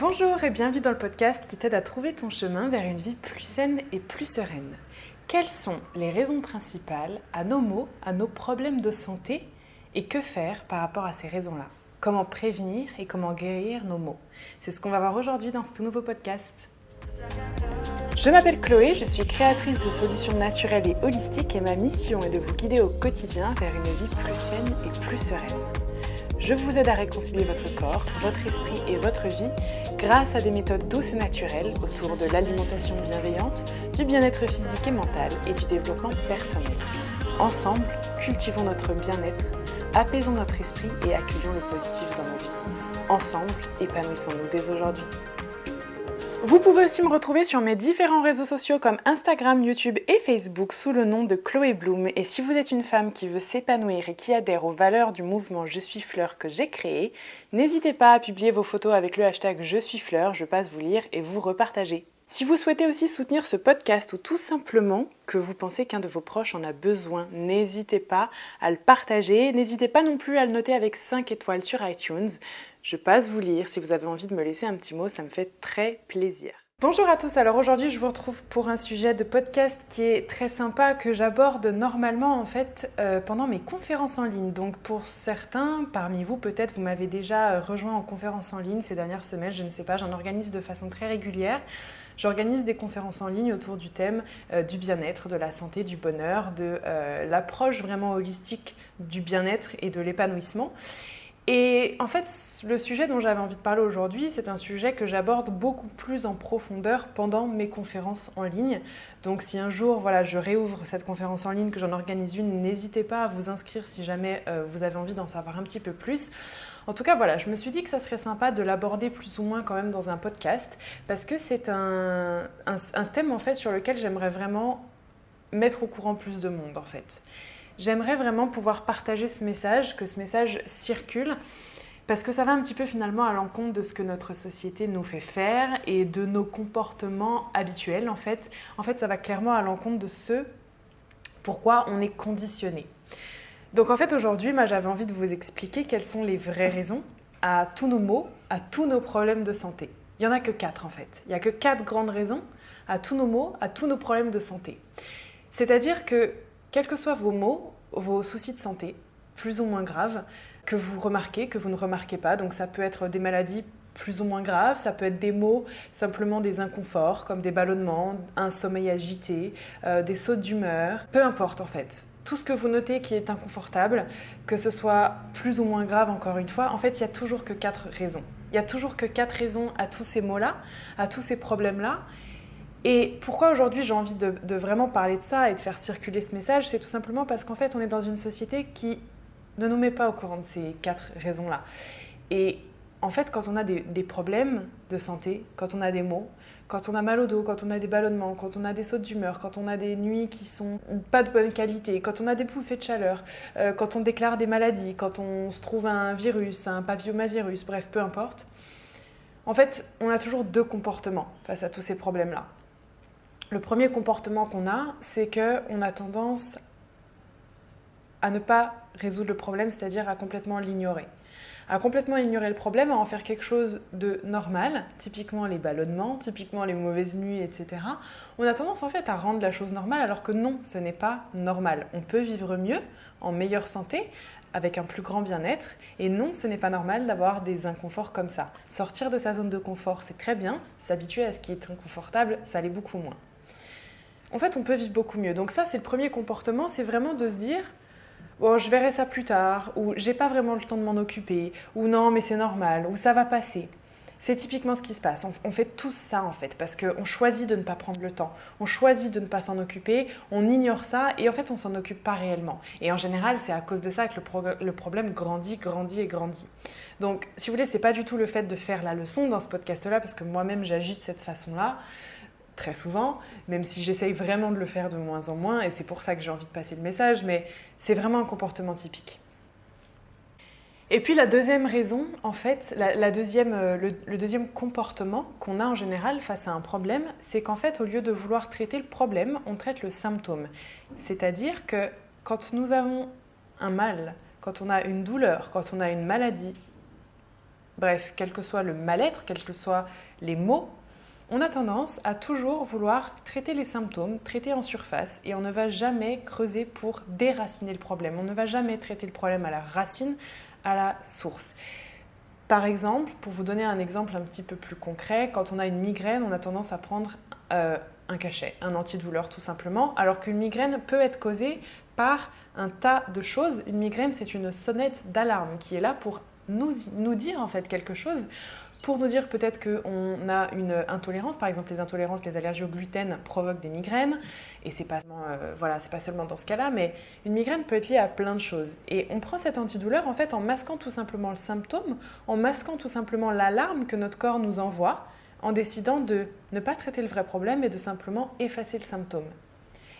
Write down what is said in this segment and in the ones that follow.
Bonjour et bienvenue dans le podcast qui t'aide à trouver ton chemin vers une vie plus saine et plus sereine. Quelles sont les raisons principales à nos maux, à nos problèmes de santé et que faire par rapport à ces raisons-là? Comment prévenir et comment guérir nos maux? C'est ce qu'on va voir aujourd'hui dans ce tout nouveau podcast. Je m'appelle Chloé, je suis créatrice de solutions naturelles et holistiques et ma mission est de vous guider au quotidien vers une vie plus saine et plus sereine. Je vous aide à réconcilier votre corps, votre esprit et votre vie grâce à des méthodes douces et naturelles autour de l'alimentation bienveillante, du bien-être physique et mental et du développement personnel. Ensemble, cultivons notre bien-être, apaisons notre esprit et accueillons le positif dans nos vies. Ensemble, épanouissons-nous dès aujourd'hui. Vous pouvez aussi me retrouver sur mes différents réseaux sociaux comme Instagram, YouTube et Facebook sous le nom de Chloé Bloom. Et si vous êtes une femme qui veut s'épanouir et qui adhère aux valeurs du mouvement Je suis fleur que j'ai créé, n'hésitez pas à publier vos photos avec le hashtag Je suis fleur, je passe vous lire et vous repartager. Si vous souhaitez aussi soutenir ce podcast ou tout simplement que vous pensez qu'un de vos proches en a besoin, n'hésitez pas à le partager, n'hésitez pas non plus à le noter avec 5 étoiles sur iTunes. Je passe vous lire, si vous avez envie de me laisser un petit mot, ça me fait très plaisir. Bonjour à tous, alors aujourd'hui je vous retrouve pour un sujet de podcast qui est très sympa, que j'aborde normalement en fait pendant mes conférences en ligne. Donc pour certains, parmi vous peut-être vous m'avez déjà rejoint en conférence en ligne ces dernières semaines, je ne sais pas, j'en organise de façon très régulière. J'organise des conférences en ligne autour du thème du bien-être, de la santé, du bonheur, de l'approche vraiment holistique du bien-être et de l'épanouissement. Et en fait, le sujet dont j'avais envie de parler aujourd'hui, c'est un sujet que j'aborde beaucoup plus en profondeur pendant mes conférences en ligne. Donc si un jour je réouvre cette conférence en ligne, que j'en organise une, n'hésitez pas à vous inscrire si jamais vous avez envie d'en savoir un petit peu plus. En tout cas, je me suis dit que ça serait sympa de l'aborder plus ou moins quand même dans un podcast, parce que c'est un thème en fait sur lequel j'aimerais vraiment mettre au courant plus de monde en fait. J'aimerais vraiment pouvoir partager ce message, que ce message circule, parce que ça va un petit peu finalement à l'encontre de ce que notre société nous fait faire et de nos comportements habituels en fait. En fait, ça va clairement à l'encontre de ce pourquoi on est conditionné. Donc en fait, aujourd'hui, j'avais envie de vous expliquer quelles sont les vraies raisons à tous nos maux, à tous nos problèmes de santé. Il n'y en a que 4 en fait. Il n'y a que 4 grandes raisons à tous nos maux, à tous nos problèmes de santé. C'est-à-dire que quels que soient vos maux, vos soucis de santé, plus ou moins graves, que vous remarquez, que vous ne remarquez pas, donc ça peut être des maladies plus ou moins graves, ça peut être des maux, simplement des inconforts, comme des ballonnements, un sommeil agité, des sautes d'humeur, peu importe en fait. Tout ce que vous notez qui est inconfortable, que ce soit plus ou moins grave encore une fois, en fait il n'y a toujours que 4 raisons. Il n'y a toujours que 4 raisons à tous ces maux-là, à tous ces problèmes-là. Et pourquoi aujourd'hui j'ai envie de vraiment parler de ça et de faire circuler ce message, c'est tout simplement parce qu'en fait on est dans une société qui ne nous met pas au courant de ces 4 raisons-là. Et en fait quand on a des problèmes de santé, quand on a des maux, quand on a mal au dos, quand on a des ballonnements, quand on a des sautes d'humeur, quand on a des nuits qui sont pas de bonne qualité, quand on a des bouffées de chaleur, quand on déclare des maladies, quand on se trouve un virus, un papillomavirus, bref, peu importe. En fait, on a toujours 2 comportements face à tous ces problèmes-là. Le premier comportement qu'on a, c'est qu'on a tendance à ne pas résoudre le problème, c'est-à-dire à complètement l'ignorer. À complètement ignorer le problème, à en faire quelque chose de normal, typiquement les ballonnements, typiquement les mauvaises nuits, etc. On a tendance en fait à rendre la chose normale, alors que non, ce n'est pas normal. On peut vivre mieux, en meilleure santé, avec un plus grand bien-être, et non, ce n'est pas normal d'avoir des inconforts comme ça. Sortir de sa zone de confort, c'est très bien, s'habituer à ce qui est inconfortable, ça l'est beaucoup moins. En fait, on peut vivre beaucoup mieux. Donc ça, c'est le premier comportement, c'est vraiment de se dire « bon, je verrai ça plus tard » ou « j'ai pas vraiment le temps de m'en occuper » ou « non, mais c'est normal » ou « ça va passer ». C'est typiquement ce qui se passe. On fait tous ça en fait, parce qu'on choisit de ne pas prendre le temps, on choisit de ne pas s'en occuper, on ignore ça et en fait, on s'en occupe pas réellement. Et en général, c'est à cause de ça que le problème grandit. Donc, si vous voulez, c'est pas du tout le fait de faire la leçon dans ce podcast-là, parce que moi-même, j'agis de cette façon-là. Très souvent, même si j'essaye vraiment de le faire de moins en moins, et c'est pour ça que j'ai envie de passer le message, mais c'est vraiment un comportement typique. Et puis la deuxième raison, en fait, le deuxième comportement qu'on a en général face à un problème, c'est qu'en fait, au lieu de vouloir traiter le problème, on traite le symptôme. C'est-à-dire que quand nous avons un mal, quand on a une douleur, quand on a une maladie, bref, quel que soit le mal-être, quels que soient les maux, on a tendance à toujours vouloir traiter les symptômes, traiter en surface, et on ne va jamais creuser pour déraciner le problème. On ne va jamais traiter le problème à la racine, à la source. Par exemple, pour vous donner un exemple un petit peu plus concret, quand on a une migraine, on a tendance à prendre un cachet, un antidouleur tout simplement, alors qu'une migraine peut être causée par un tas de choses. Une migraine, c'est une sonnette d'alarme qui est là pour nous dire en fait quelque chose, pour nous dire peut-être qu'on a une intolérance. Par exemple, les intolérances, les allergies au gluten provoquent des migraines, et c'est pas seulement dans ce cas-là, mais une migraine peut être liée à plein de choses. Et on prend cet antidouleur en fait en masquant tout simplement le symptôme, en masquant tout simplement l'alarme que notre corps nous envoie, en décidant de ne pas traiter le vrai problème et de simplement effacer le symptôme.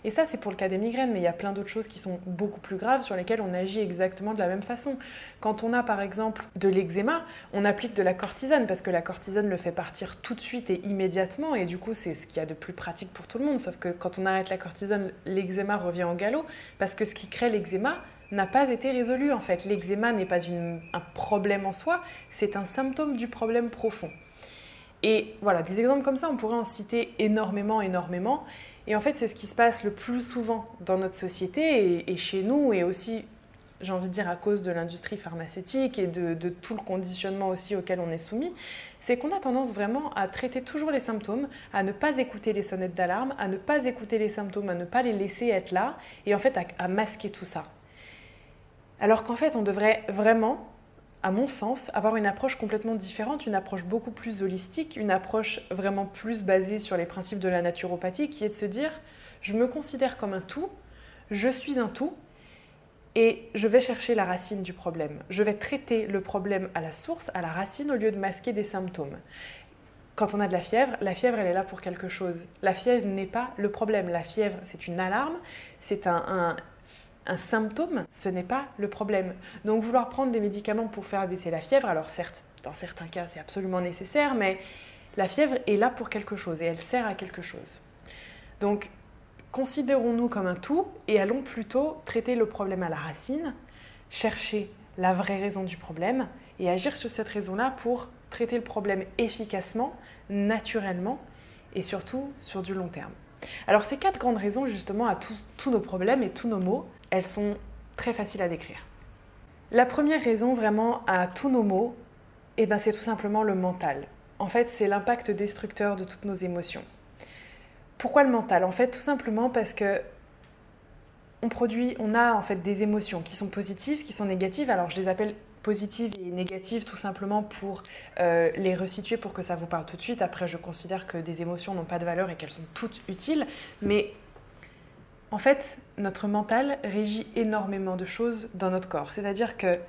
Et ça, c'est pour le cas des migraines, mais il y a plein d'autres choses qui sont beaucoup plus graves sur lesquelles on agit exactement de la même façon. Quand on a par exemple de l'eczéma, on applique de la cortisone parce que la cortisone le fait partir tout de suite et immédiatement, et du coup c'est ce qu'il y a de plus pratique pour tout le monde, sauf que quand on arrête la cortisone, l'eczéma revient en galop, parce que ce qui crée l'eczéma n'a pas été résolu en fait. L'eczéma n'est pas un problème en soi, c'est un symptôme du problème profond. Et voilà, des exemples comme ça, on pourrait en citer énormément. Et en fait, c'est ce qui se passe le plus souvent dans notre société et chez nous, et aussi, j'ai envie de dire, à cause de l'industrie pharmaceutique et de tout le conditionnement aussi auquel on est soumis, c'est qu'on a tendance vraiment à traiter toujours les symptômes, à ne pas écouter les sonnettes d'alarme, à ne pas écouter les symptômes, à ne pas les laisser être là, et en fait à masquer tout ça. Alors qu'en fait, on devrait vraiment, à mon sens, avoir une approche complètement différente, une approche beaucoup plus holistique, une approche vraiment plus basée sur les principes de la naturopathie, qui est de se dire, je me considère comme un tout, je suis un tout, et je vais chercher la racine du problème. Je vais traiter le problème à la source, à la racine, au lieu de masquer des symptômes. Quand on a de la fièvre, elle est là pour quelque chose. La fièvre n'est pas le problème. La fièvre, c'est une alarme, c'est un symptôme, ce n'est pas le problème. Donc vouloir prendre des médicaments pour faire baisser la fièvre, alors certes, dans certains cas, c'est absolument nécessaire, mais la fièvre est là pour quelque chose et elle sert à quelque chose. Donc considérons-nous comme un tout et allons plutôt traiter le problème à la racine, chercher la vraie raison du problème et agir sur cette raison-là pour traiter le problème efficacement, naturellement et surtout sur du long terme. Alors ces 4 grandes raisons justement à tous nos problèmes et tous nos maux, elles sont très faciles à décrire. La première raison vraiment à tous nos maux, c'est tout simplement le mental. En fait, c'est l'impact destructeur de toutes nos émotions. Pourquoi le mental ? En fait, tout simplement parce que on a en fait des émotions qui sont positives, qui sont négatives. Alors je les appelle positives et négatives tout simplement pour les resituer pour que ça vous parle tout de suite. Après, je considère que des émotions n'ont pas de valeur et qu'elles sont toutes utiles. Mais en fait, notre mental régit énormément de choses dans notre corps. C'est-à-dire que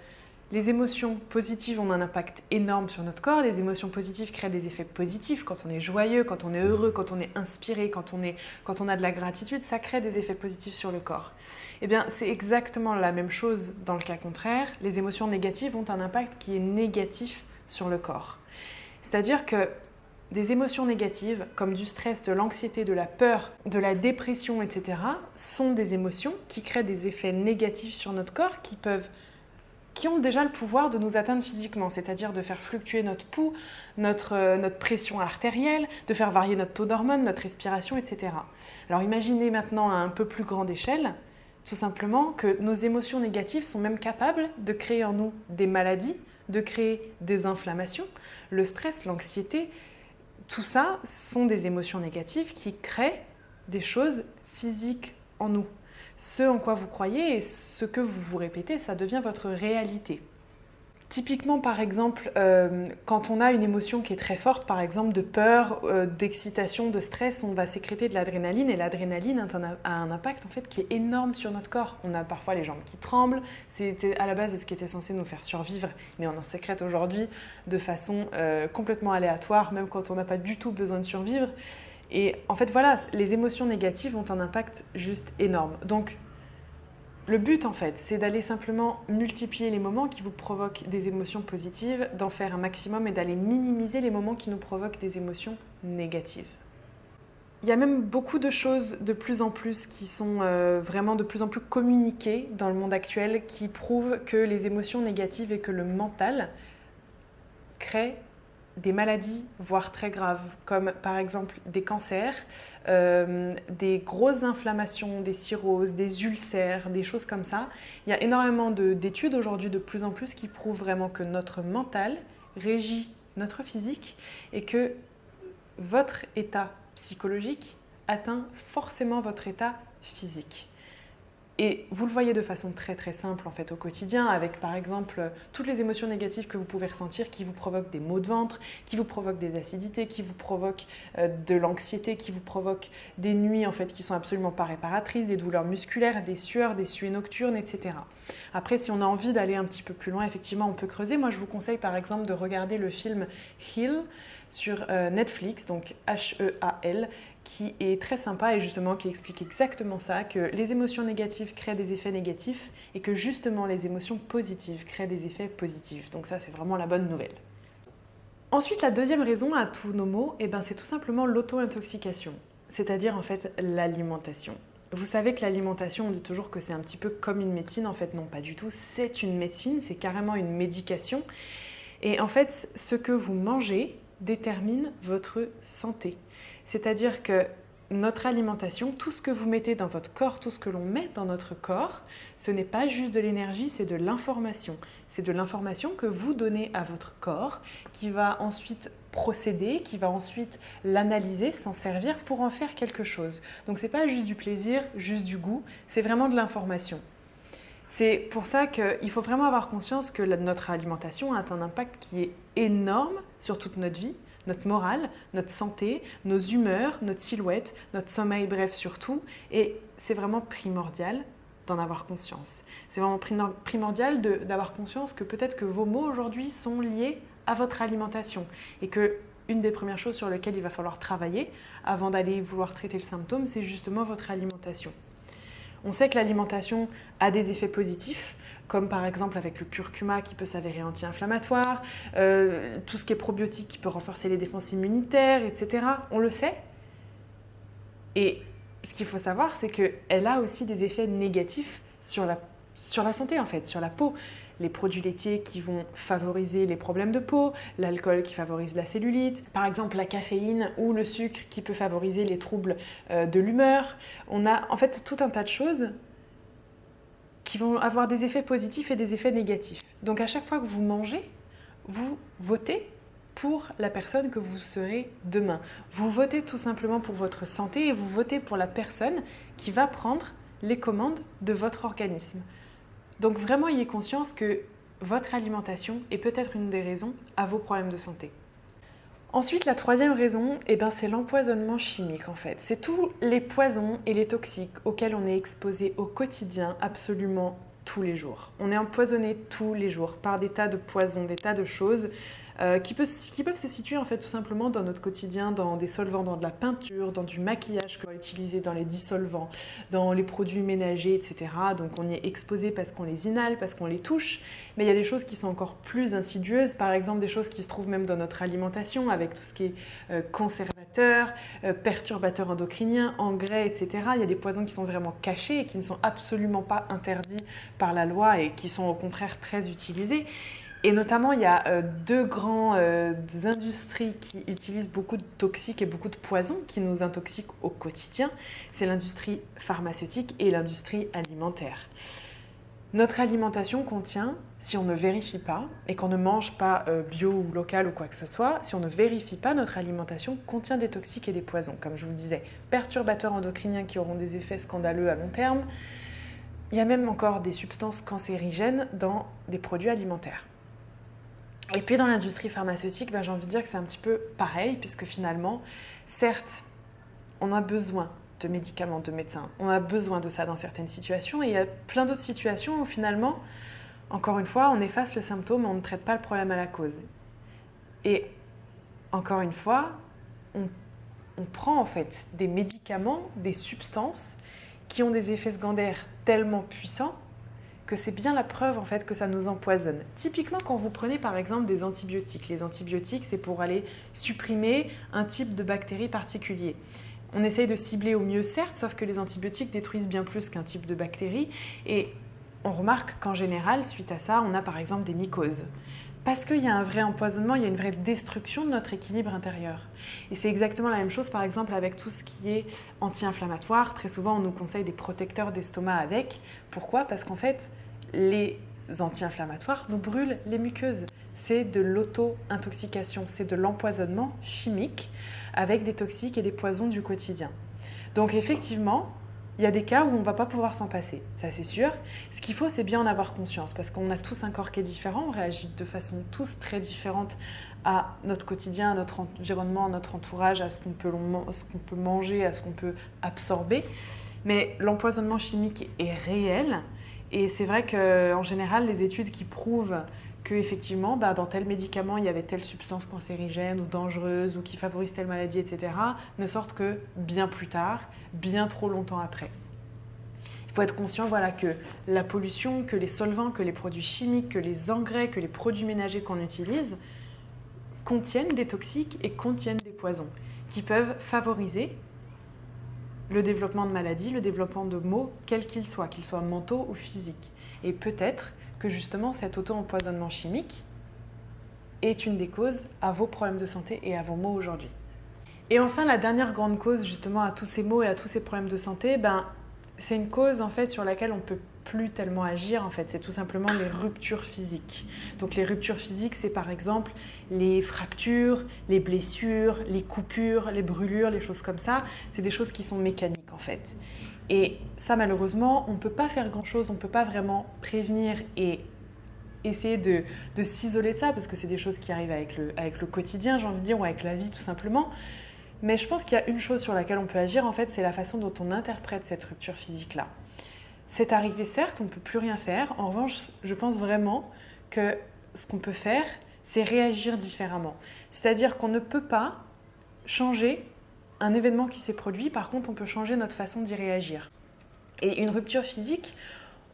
les émotions positives ont un impact énorme sur notre corps. Les émotions positives créent des effets positifs. Quand on est joyeux, quand on est heureux, quand on est inspiré, quand on a de la gratitude, ça crée des effets positifs sur le corps. Eh bien, c'est exactement la même chose dans le cas contraire. Les émotions négatives ont un impact qui est négatif sur le corps. C'est-à-dire que des émotions négatives, comme du stress, de l'anxiété, de la peur, de la dépression, etc., sont des émotions qui créent des effets négatifs sur notre corps qui ont déjà le pouvoir de nous atteindre physiquement, c'est-à-dire de faire fluctuer notre pouls, notre pression artérielle, de faire varier notre taux d'hormones, notre respiration, etc. Alors imaginez maintenant à un peu plus grande échelle, tout simplement que nos émotions négatives sont même capables de créer en nous des maladies, de créer des inflammations. Le stress, l'anxiété, tout ça sont des émotions négatives qui créent des choses physiques en nous. Ce en quoi vous croyez et ce que vous vous répétez, ça devient votre réalité. Typiquement, par exemple, quand on a une émotion qui est très forte, par exemple de peur, d'excitation, de stress, on va sécréter de l'adrénaline et l'adrénaline a un impact en fait qui est énorme sur notre corps. On a parfois les jambes qui tremblent, c'était à la base de ce qui était censé nous faire survivre, mais on en sécrète aujourd'hui de façon complètement aléatoire, même quand on n'a pas du tout besoin de survivre. Et en fait, voilà, les émotions négatives ont un impact juste énorme. Donc, le but, en fait, c'est d'aller simplement multiplier les moments qui vous provoquent des émotions positives, d'en faire un maximum et d'aller minimiser les moments qui nous provoquent des émotions négatives. Il y a même beaucoup de choses de plus en plus qui sont vraiment de plus en plus communiquées dans le monde actuel qui prouvent que les émotions négatives et que le mental crée des maladies, voire très graves, comme par exemple des cancers, des grosses inflammations, des cirrhoses, des ulcères, des choses comme ça. Il y a énormément d'études aujourd'hui de plus en plus qui prouvent vraiment que notre mental régit notre physique et que votre état psychologique atteint forcément votre état physique. Et vous le voyez de façon très très simple en fait au quotidien avec par exemple toutes les émotions négatives que vous pouvez ressentir qui vous provoquent des maux de ventre, qui vous provoquent des acidités, qui vous provoquent de l'anxiété, qui vous provoquent des nuits en fait qui sont absolument pas réparatrices, des douleurs musculaires, des sueurs, des suées nocturnes, etc. Après si on a envie d'aller un petit peu plus loin, effectivement on peut creuser. Moi je vous conseille par exemple de regarder le film Heal sur Netflix, donc H-E-A-L, qui est très sympa et justement qui explique exactement ça, que les émotions négatives créent des effets négatifs et que justement les émotions positives créent des effets positifs. Donc ça, c'est vraiment la bonne nouvelle. Ensuite, la deuxième raison à tous nos maux, c'est tout simplement l'auto-intoxication, c'est-à-dire en fait l'alimentation. Vous savez que l'alimentation, on dit toujours que c'est un petit peu comme une médecine. En fait, non, pas du tout. C'est une médecine, c'est carrément une médication. Et en fait, ce que vous mangez détermine votre santé. C'est-à-dire que notre alimentation, tout ce que vous mettez dans votre corps, tout ce que l'on met dans notre corps, ce n'est pas juste de l'énergie, c'est de l'information. C'est de l'information que vous donnez à votre corps qui va ensuite procéder, qui va ensuite l'analyser, s'en servir pour en faire quelque chose. Donc ce n'est pas juste du plaisir, juste du goût, c'est vraiment de l'information. C'est pour ça qu'il faut vraiment avoir conscience que notre alimentation a un impact qui est énorme sur toute notre vie, notre morale, notre santé, nos humeurs, notre silhouette, notre sommeil, bref, surtout. Et c'est vraiment primordial d'en avoir conscience. C'est vraiment primordial d'avoir conscience que peut-être que vos maux aujourd'hui sont liés à votre alimentation et que une des premières choses sur lesquelles il va falloir travailler avant d'aller vouloir traiter le symptôme, c'est justement votre alimentation. On sait que l'alimentation a des effets positifs, comme par exemple avec le curcuma qui peut s'avérer anti-inflammatoire, tout ce qui est probiotique qui peut renforcer les défenses immunitaires, etc. On le sait. Et ce qu'il faut savoir, c'est qu'elle a aussi des effets négatifs sur la santé, en fait, sur la peau. Les produits laitiers qui vont favoriser les problèmes de peau, l'alcool qui favorise la cellulite, par exemple la caféine ou le sucre qui peut favoriser les troubles de l'humeur. On a en fait tout un tas de choses qui vont avoir des effets positifs et des effets négatifs. Donc à chaque fois que vous mangez, vous votez pour la personne que vous serez demain. Vous votez tout simplement pour votre santé et vous votez pour la personne qui va prendre les commandes de votre organisme. Donc vraiment, ayez conscience que votre alimentation est peut-être une des raisons à vos problèmes de santé. Ensuite, la troisième raison, c'est l'empoisonnement chimique en fait. C'est tous les poisons et les toxiques auxquels on est exposé au quotidien absolument tous les jours. On est empoisonné tous les jours par des tas de poisons, des tas de choses qui peuvent se situer en fait tout simplement dans notre quotidien, dans des solvants, dans de la peinture, dans du maquillage qu'on va utiliser, dans les dissolvants, dans les produits ménagers, etc. Donc on y est exposé parce qu'on les inhale, parce qu'on les touche. Mais il y a des choses qui sont encore plus insidieuses, par exemple des choses qui se trouvent même dans notre alimentation, avec tout ce qui est conservateurs, perturbateurs endocriniens, engrais, etc. Il y a des poisons qui sont vraiment cachés et qui ne sont absolument pas interdits par la loi et qui sont au contraire très utilisés. Et notamment, il y a deux grandes industries qui utilisent beaucoup de toxiques et beaucoup de poisons qui nous intoxiquent au quotidien. C'est l'industrie pharmaceutique et l'industrie alimentaire. Notre alimentation contient, si on ne vérifie pas, et qu'on ne mange pas bio ou local ou quoi que ce soit, si on ne vérifie pas, notre alimentation contient des toxiques et des poisons. Comme je vous le disais, perturbateurs endocriniens qui auront des effets scandaleux à long terme. Il y a même encore des substances cancérigènes dans des produits alimentaires. Et puis dans l'industrie pharmaceutique, j'ai envie de dire que c'est un petit peu pareil, puisque finalement, certes, on a besoin de médicaments, de médecins, on a besoin de ça dans certaines situations, et il y a plein d'autres situations où finalement, encore une fois, on efface le symptôme, on ne traite pas le problème à la cause. Et encore une fois, on prend en fait des médicaments, des substances qui ont des effets secondaires tellement puissants que c'est bien la preuve en fait que ça nous empoisonne. Typiquement quand vous prenez par exemple des antibiotiques. Les antibiotiques, c'est pour aller supprimer un type de bactérie particulier. On essaye de cibler au mieux certes, sauf que les antibiotiques détruisent bien plus qu'un type de bactérie et on remarque qu'en général, suite à ça, on a par exemple des mycoses. Parce qu'il y a un vrai empoisonnement, il y a une vraie destruction de notre équilibre intérieur. Et c'est exactement la même chose, par exemple, avec tout ce qui est anti-inflammatoire. Très souvent, on nous conseille des protecteurs d'estomac avec. Pourquoi ? Parce qu'en fait, les anti-inflammatoires nous brûlent les muqueuses. C'est de l'auto-intoxication, c'est de l'empoisonnement chimique avec des toxiques et des poisons du quotidien. Donc effectivement, il y a des cas où on ne va pas pouvoir s'en passer, ça c'est sûr. Ce qu'il faut, c'est bien en avoir conscience, parce qu'on a tous un corps qui est différent, on réagit de façon tous très différente à notre quotidien, à notre environnement, à notre entourage, à ce qu'on peut manger, à ce qu'on peut absorber. Mais l'empoisonnement chimique est réel, et c'est vrai qu'en général, les études qui prouvent qu'effectivement, dans tel médicament, il y avait telle substance cancérigène ou dangereuse ou qui favorise telle maladie, etc., ne sortent que bien plus tard, bien trop longtemps après. Il faut être conscient que la pollution, que les solvants, que les produits chimiques, que les engrais, que les produits ménagers qu'on utilise contiennent des toxiques et contiennent des poisons qui peuvent favoriser le développement de maladies, le développement de maux, quels qu'ils soient mentaux ou physiques. Et peut-être que justement cet auto-empoisonnement chimique est une des causes à vos problèmes de santé et à vos maux aujourd'hui. Et enfin, la dernière grande cause justement à tous ces maux et à tous ces problèmes de santé, c'est une cause en fait sur laquelle on ne peut plus tellement agir en fait, c'est tout simplement les ruptures physiques. Donc les ruptures physiques, c'est par exemple les fractures, les blessures, les coupures, les brûlures, les choses comme ça, c'est des choses qui sont mécaniques en fait. Et ça, malheureusement, on ne peut pas faire grand-chose, on ne peut pas vraiment prévenir et essayer de s'isoler de ça, parce que c'est des choses qui arrivent avec le quotidien, j'ai envie de dire, ou avec la vie tout simplement. Mais je pense qu'il y a une chose sur laquelle on peut agir, en fait, c'est la façon dont on interprète cette rupture physique-là. C'est arrivé, certes, on ne peut plus rien faire. En revanche, je pense vraiment que ce qu'on peut faire, c'est réagir différemment. C'est-à-dire qu'on ne peut pas changer un événement qui s'est produit, par contre, on peut changer notre façon d'y réagir. Et une rupture physique,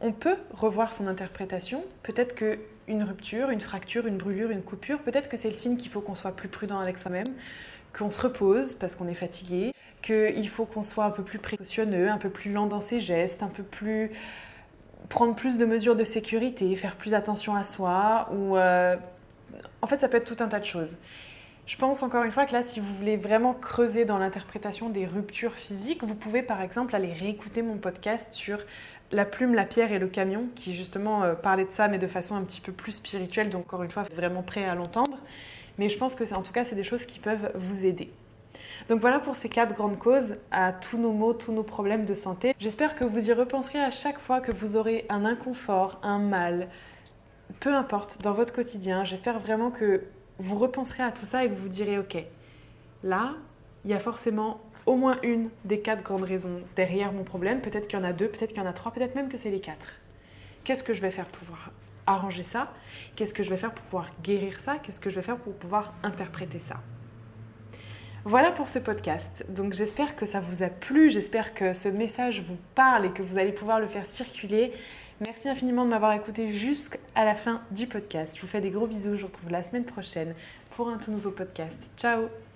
on peut revoir son interprétation. Peut-être qu'une rupture, une fracture, une brûlure, une coupure, peut-être que c'est le signe qu'il faut qu'on soit plus prudent avec soi-même, qu'on se repose parce qu'on est fatigué, qu'il faut qu'on soit un peu plus précautionneux, un peu plus lent dans ses gestes, prendre plus de mesures de sécurité, faire plus attention à soi. En fait, ça peut être tout un tas de choses. Je pense encore une fois que là, si vous voulez vraiment creuser dans l'interprétation des ruptures physiques, vous pouvez par exemple aller réécouter mon podcast sur la plume, la pierre et le camion, qui justement parlait de ça, mais de façon un petit peu plus spirituelle. Donc encore une fois, vous êtes vraiment prêt à l'entendre. Mais je pense que en tout cas, c'est des choses qui peuvent vous aider. Donc voilà pour ces 4 grandes causes à tous nos maux, tous nos problèmes de santé. J'espère que vous y repenserez à chaque fois que vous aurez un inconfort, un mal, peu importe, dans votre quotidien. J'espère vraiment que vous repenserez à tout ça et que vous direz « Ok, là, il y a forcément au moins une des 4 grandes raisons derrière mon problème. Peut-être qu'il y en a 2, peut-être qu'il y en a 3, peut-être même que c'est les 4. Qu'est-ce que je vais faire pour pouvoir arranger ça ? Qu'est-ce que je vais faire pour pouvoir guérir ça ? Qu'est-ce que je vais faire pour pouvoir interpréter ça ? » Voilà pour ce podcast. Donc j'espère que ça vous a plu, j'espère que ce message vous parle et que vous allez pouvoir le faire circuler. Merci infiniment de m'avoir écouté jusqu'à la fin du podcast. Je vous fais des gros bisous, je vous retrouve la semaine prochaine pour un tout nouveau podcast. Ciao!